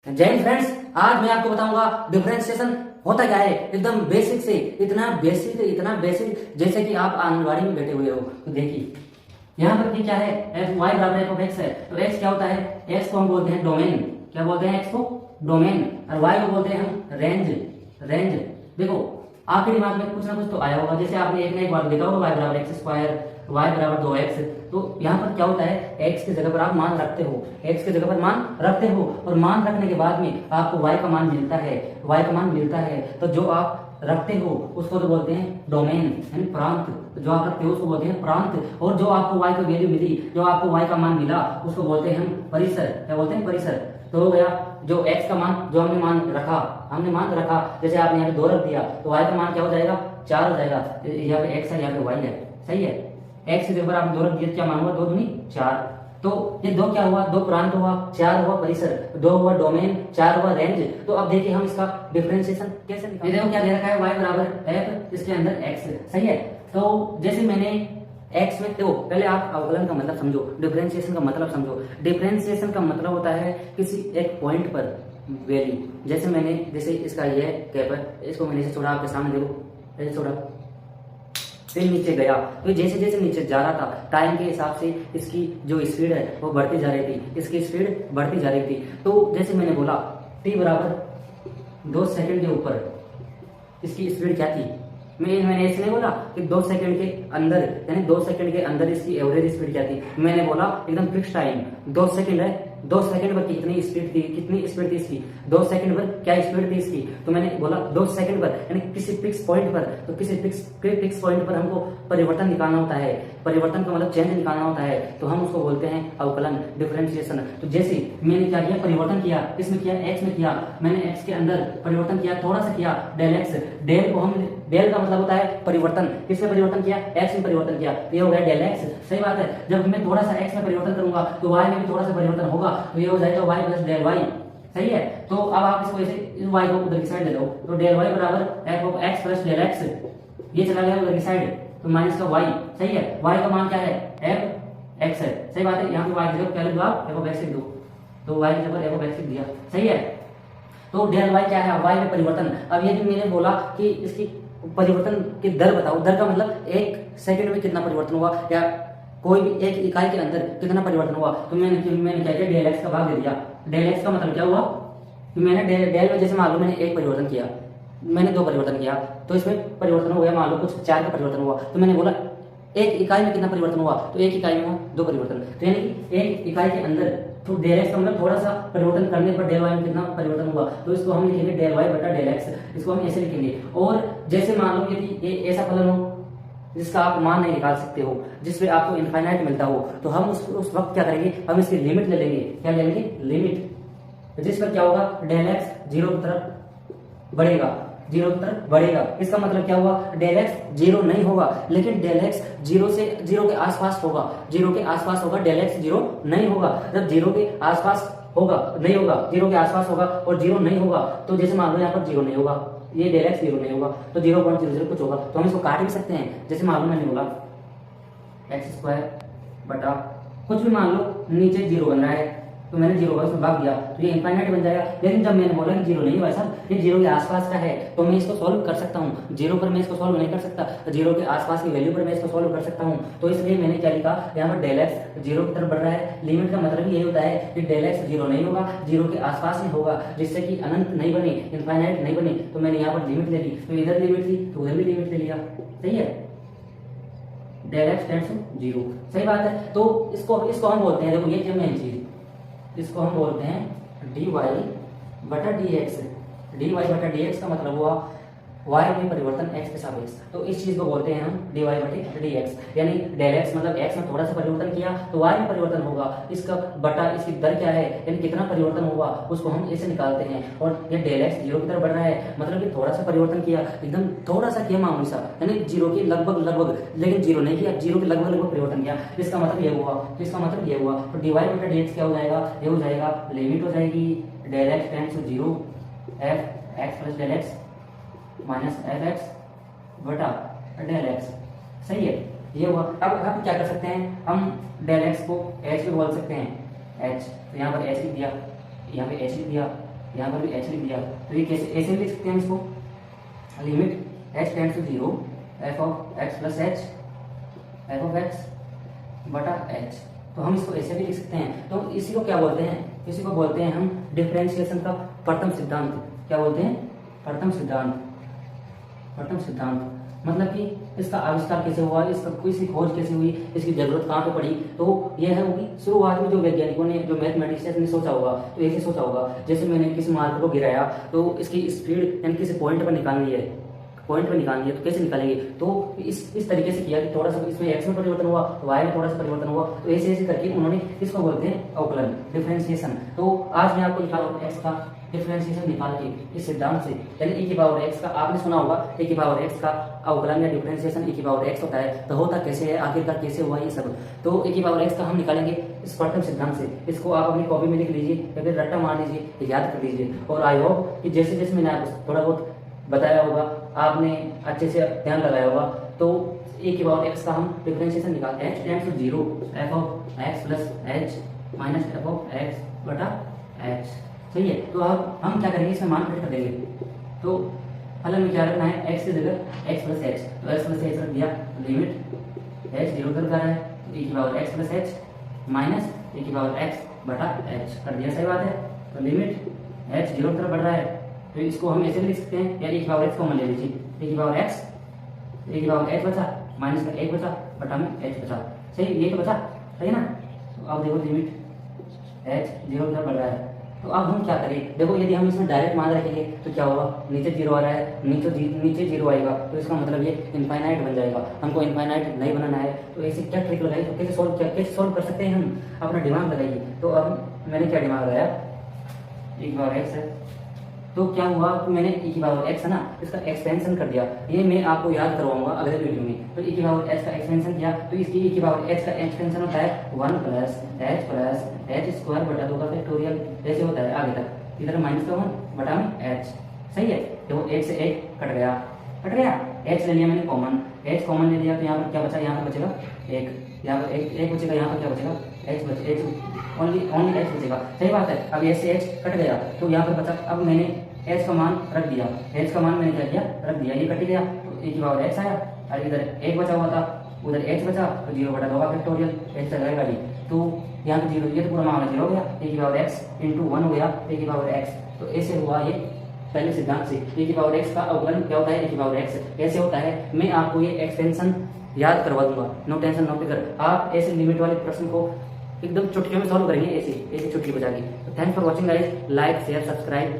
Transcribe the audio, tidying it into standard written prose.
जय हिंद फ्रेंड्स, आज मैं आपको बताऊंगा डिफरेंशिएशन होता क्या है। एकदम बेसिक से इतना बेसिक जैसे कि आप आंगनबाड़ी में बैठे हुए हो। तो देखिए यहाँ पर क्या है, एफ वाई बराबर एफ ऑफ एक्स है। तो एक्स क्या होता है, एक्स को हम बोलते हैं डोमेन। क्या बोलते हैं एक्स को? डोमेन। और वाई को बोलते हैं हम रेंज। देखो आपके दिमाग में कुछ ना कुछ तो आया होगा, जैसे आपने एक ना एक बार देखा होगा वाई बराबर एक्स स्क्वायर, वाई बराबर 2x। तो यहाँ पर क्या होता है, x की जगह पर आप मान रखते हो, x की जगह पर मान रखते हो और मान रखने के बाद में आपको y का मान मिलता है। तो जो आप रखते हो उसको तो बोलते हैं डोमेन यानी प्रांत। जो आप रखते हो उसको बोलते हैं प्रांत। और जो आपको y का वैल्यू मिली, जो आपको y का मान मिला, उसको बोलते हैं हम परिसर। क्या बोलते हैं? परिसर। तो हो गया जो x का मान, जो हमने मान रखा, जैसे आपने यहाँ पे 2 रख दिया तो y का मान क्या हो जाएगा? 4 हो जाएगा। यहाँ पे x है, यहाँ पे y है। सही है। x के ऊपर आपने 2 रख दिया, क्या मान हुआ? 2 दूनी 4। तो ये 2 क्या हुआ? 2 प्रांत हुआ, 4 हुआ परिसर, 2 हुआ डोमेन, 4 हुआ रेंज। तो अब देखिए हम इसका डिफरेंशिएशन कैसे निकालें। देखो क्या दे रखा है, y बराबर f, इसके अंदर x। सही है। तो जैसे मैंने x में, देखो पहले आप अवकलन का मतलब समझो, डिफरेंशिएशन का मतलब समझो। डिफरेंशिएशन का मतलब होता है किसी एक पॉइंट पर वैल्यू। जैसे इसका ये कैप है, इसको मैंने इसे छोड़ा, आपके सामने देखो, ऐसे छोड़ा, फिर नीचे गया। तो जैसे जैसे नीचे जा रहा था, टाइम के हिसाब से इसकी जो स्पीड है वो बढ़ती जा रही थी। तो जैसे मैंने बोला t बराबर 2 सेकंड के ऊपर इसकी स्पीड क्या थी, मैंने ऐसे नहीं बोला कि 2 सेकंड के अंदर, यानी 2 सेकंड के अंदर इसकी एवरेज स्पीड क्या थी। मैंने बोला एकदम फिक्स टाइम 2 सेकंड है, 2 सेकंड पर कितनी स्पीड थी इसकी, 2 सेकंड पर क्या स्पीड थी इसकी। तो मैंने बोला 2 सेकंड पर, यानी किसी फिक्स पॉइंट पर। तो किसी फिक्स पॉइंट पर हमको परिवर्तन निकालना होता है। परिवर्तन का मतलब चेंज निकालना होता है, तो हम उसको बोलते हैं अवकलन, डिफरेंशिएशन। तो जैसे मैंने क्या किया, परिवर्तन किया, किसमें किया? x में किया। मैंने x के अंदर परिवर्तन किया, थोड़ा सा किया, डेल x। डेल का मतलब होता है परिवर्तन। किसमें परिवर्तन किया? x में परिवर्तन किया, ये हो गया डेल x। सही बात है। जब मैं थोड़ा सा x में परिवर्तन करूंगा तो y में भी थोड़ा सा परिवर्तन होगा, तो ये हो जाएगा y प्लस डेल y। सही है। तो अब आप इसको ऐसे y को उधर की साइड ले लो, तो डेल y बराबर f of x plus del x। ये चला गया उधर की साइड, तो माइनस का y। सही है। y का मान क्या है? f x है। सही बात है। यहाँ पे y की जगह क्या लिख दो आप? f ऑफ x लिख दो, तो y की जगह f ऑफ x लिख दिया। सही है। तो डेल y क्या है? y में परिवर्तन। अब ये जो मैंने बोला कि इसकी परिवर्तन की दर बताओ, दर का मतलब 1 सेकंड में कितना परिवर्तन हुआ, या कोई भी एक इकाई के अंदर कितना परिवर्तन हुआ। तो मैंने क्या किया, डेल एक्स का भाग दे दिया। डेल एक्स का मतलब क्या हुआ कि मैंने डेल में, जैसे मान लो मैंने 1 परिवर्तन किया, मैंने 2 परिवर्तन किया, तो इसमें परिवर्तन हो गया, मान लो कुछ 4 का परिवर्तन हुआ। तो मैंने बोला एक इकाई में कितना परिवर्तन हुआ, तो एक इकाई में हुआ 2 परिवर्तन। तो यानी कि एक इकाई के अंदर, तो डेल एक्स का मतलब थोड़ा सा परिवर्तन करने पर डेल वाई में कितना परिवर्तन हुआ, तो इसको हम लिखेंगे डेल वाई बटा डेल एक्स। इसको हम ऐसे लिखेंगे। और जैसे मान लो यदि ये ऐसा फलन हो जिसका आप मान नहीं निकाल सकते हो, जिसपे आपको इनफाइनाइट मिलता हो, तो हम उस वक्त क्या करेंगे, हम इसकी लिमिट ले लेंगे। क्या ले लेंगे? लिमिट। जिस पर क्या होगा, डेल एक्स 0 की तरफ बढ़ेगा। इसका मतलब क्या हुआ, डेल एक्स 0 नहीं होगा, लेकिन डेल एक्स 0 के आसपास होगा। 0 के आसपास होगा, डेल एक्स 0 नहीं होगा। जब 0 के आसपास होगा, नहीं होगा, 0 के आसपास होगा और 0 नहीं होगा, तो जैसे मान लो यहाँ पर 0 नहीं होगा, ये डेल एक्स 0 नहीं होगा, तो 0.00 कुछ होगा, तो हम इसको काट भी सकते हैं। जैसे मान लो मैंने बोला एक्स स्क्वायर बटा कुछ भी, मान लो नीचे 0 बन रहा है, तो मैंने 0 का उसमें भाग दिया, तो ये इनफाइनाइट बन जाएगा। लेकिन जब मैंने बोला कि 0 नहीं हुआ साहब, ये 0 के आसपास का है, तो मैं इसको सॉल्व कर सकता हूँ। 0 पर मैं इसको सॉल्व नहीं कर सकता, 0 के आसपास की वैल्यू पर मैं इसको सॉल्व कर सकता हूँ। तो इसलिए मैंने क्या लिखा, यहाँ पर डेल एक्स 0 की तरफ बढ़ रहा है। लिमिट का मतलब यही होता है कि डेल एक्स 0 नहीं होगा, 0 के आसपास में होगा, जिससे कि अनंत नहीं बने, इनफाइनाइट नहीं बने। तो मैंने यहाँ पर लिमिट ले ली, तो इधर लिमिट थी तो उधर भी लिमिट ले लिया। सही है। Del X tends to 0। सही बात है। तो इसको हम बोलते हैं, देखो ये क्या मेन चीज, इसको हम बोलते हैं dy बटा dx। dy बटा dx का मतलब हुआ y में परिवर्तन x के सापेक्ष। तो इस चीज को बोलते हैं हम dy बटे dx, यानी डेल x मतलब x में थोड़ा सा परिवर्तन किया तो y में परिवर्तन होगा। इसका बटा इसकी दर क्या है, यानी कितना परिवर्तन हुआ, उसको हम ऐसे निकालते हैं। और ये डेल x 0 की तरफ बढ़ रहा है, मतलब कि थोड़ा सा परिवर्तन किया, एकदम थोड़ा सा किया, मामूली सा, यानी 0 के लगभग, लेकिन 0 नहीं किया, 0 के लगभग परिवर्तन किया। इसका मतलब ये हुआ। तो dy बटा dx क्या हो जाएगा, ये हो जाएगा, लिमिट हो जाएगी del x tends to 0 f x plus del x minus F X बटा डेल एक्स। सही है। ये हुआ। अब हम क्या कर सकते हैं, हम डेल एक्स को एच भी बोल सकते हैं, एच। तो यहाँ पर एच लिख दिया, यहाँ पे एच लिख दिया, यहाँ पर भी h लिख दिया, तो ये कैसे ऐसे लिख सकते हैं हम इसको, limit h tends to 0 f of x plus h f of x बटा h। तो हम इसको ऐसे भी लिख सकते हैं। तो इसी को क्या बोलते हैं, इसी को बोलते हैं हम डिफरेंशिएशन का प्रथम सिद्धांत। क्या बोलते हैं, प्रथम सिद्धांत। प्रथम सिद्धांत मतलब कि इसका आविष्कार कैसे हुआ, इसका इसकी खोज कैसे हुई, इसकी जरूरत कहाँ पे पड़ी। तो यह होगी शुरुआत में जो वैज्ञानिकों ने, जो मैथमेटिशियंस ने सोचा होगा, तो ऐसे सोचा होगा जैसे मैंने किसी मार्क को गिराया तो इसकी स्पीड यानी किसी पॉइंट पर निकालनी है, पॉइंट पर निकालनी है तो कैसे निकालेंगे, तो इस तरीके से किया कि थोड़ा सा इसमें x में परिवर्तन हुआ, y में थोड़ा सा परिवर्तन हुआ, तो ऐसे ऐसे करके उन्होंने इसको बोलते हैं अवकलन, डिफरेंशिएशन। तो आज मैं आपको निकाल x का डिफरेंशिएशन निकाल के इस सिद्धांत से, यानी e की पावर x का, आपने सुना होगा e की पावर x का अवकलन या डिफरेंशिएशन e की पावर x होता है, तो होता कैसे है, आखिरकार कैसे हुआ ये सब। तो e की पावर x का हम निकालेंगे इस प्रथम सिद्धांत से। इसको आप अपनी कॉपी में लिख लीजिए या फिर रट्टा मार लीजिए, याद कर लीजिए। और आई होप कि जैसे जैसे मैंने आपको थोड़ा बहुत बताया होगा, आपने अच्छे से ध्यान लगाया होगा। तो e की पावर x का हम डिफरेंशिएशन निकालते हैं, h tends to 0 f of x plus h minus f of x बटा h। सही है। तो अब हम क्या करेंगे, इसमें मान फिट कर देंगे। तो फलन में क्या रखना है, x की जगह x प्लस h, तो x प्लस h रख दिया, लिमिट h 0 कर रहा है, तो e की power x plus h minus e की पावर x बटा h कर दिया। सही बात है। तो लिमिट h 0 की तरफ बढ़ रहा है, तो इसको हम ऐसे भी लिख सकते हैं, या e की पावर x को मान ले लीजिए, e की पावर x, e की पावर h बचा, माइनस का 1 बचा, बटा में h बचा। सही, ये तो बचा, सही है ना। तो अब देखो लिमिट h 0 की तरफ बढ़ रहा है, तो अब हम क्या करें, देखो यदि हम इसमें डायरेक्ट मान रखेंगे तो क्या होगा, नीचे 0 आ रहा है, नीचे 0 आएगा, तो इसका मतलब ये इनफाइनाइट बन जाएगा। हमको इनफाइनाइट नहीं बनाना है, तो ऐसे क्या ट्रिक लगाई, तो कैसे सोल्व कर सकते हैं हम, अपना दिमाग लगाइए। तो अब मैंने क्या दिमाग लगाया, e की पावर x है, तो क्या हुआ, तो मैंने e की पावर x है ना, इसका एक्सपेंशन कर दिया। ये मैं आपको याद करवाऊंगा अगले वीडियो में। तो e की पावर h का एक्सपेंशन किया, तो इसकी e की पावर h का एक्सपेंशन होता है 1 प्लस h स्क्वायर बटा 2 का फैक्टोरियल, ऐसे होता है आगे तक, इधर माइनस का 1 बटा में h। सही है। देखो 1 से 1 कट गया, h ले लिया मैंने कॉमन, h कॉमन ले लिया, तो यहाँ पर क्या बचा, यहाँ पर बचेगा 1, यहाँ पर 1 बचेगा, यहाँ पर क्या बचेगा, h ओनली h बचेगा। सही बात है। अब h से h कट गया, तो यहाँ पर बचा, अब मैंने h का मान रख दिया, h का मान मैंने क्या किया, रख दिया, ये कट गया, तो e की पावर x आया, और इधर 1 बचा हुआ था, उधर h बचा, तो 0 बटा 2 का फैक्टोरियल, h तक रहेगा नहीं, तो यहाँ पे 0, ये तो पूरा मामला 0 हो गया, e की पावर x इंटू 1 हो गया e की पावर x। तो ऐसे हुआ ये पहले सिद्धांत से। e की पावर x का अवकलन क्या होता है, e की पावर x कैसे होता है, मैं आपको ये एक्सपेंशन याद करवा दूंगा, नो टेंशन नो फिकर। आप ऐसे लिमिट वाले प्रश्न को एकदम चुटकियों में सॉल्व करेंगे, ऐसे चुटकी बजा के। तो thanks for watching guys, like share subscribe.